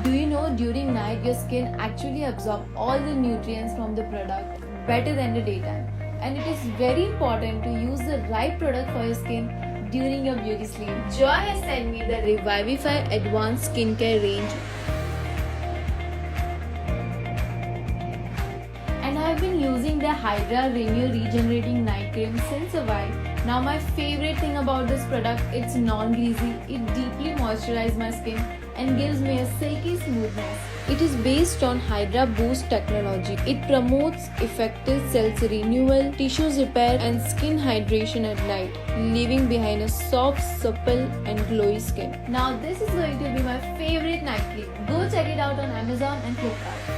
Do you know during night your skin actually absorbs all the nutrients from the product better than the daytime? And it is very important to use the right product for your skin during your beauty sleep. Joy has sent me the Revivify Advanced Skincare range. And I have been using the Hydra Renew Regenerating Night Cream since a while. Now my favorite thing about this product, it's non-greasy, it deeply moisturizes my skin and gives me a silky smoothness. It is based on Hydra Boost technology. It promotes effective cells renewal, tissues repair and skin hydration at night, leaving behind a soft, supple and glowy skin. Now this is going to be my favorite night cream. Go check it out on Amazon and Flipkart.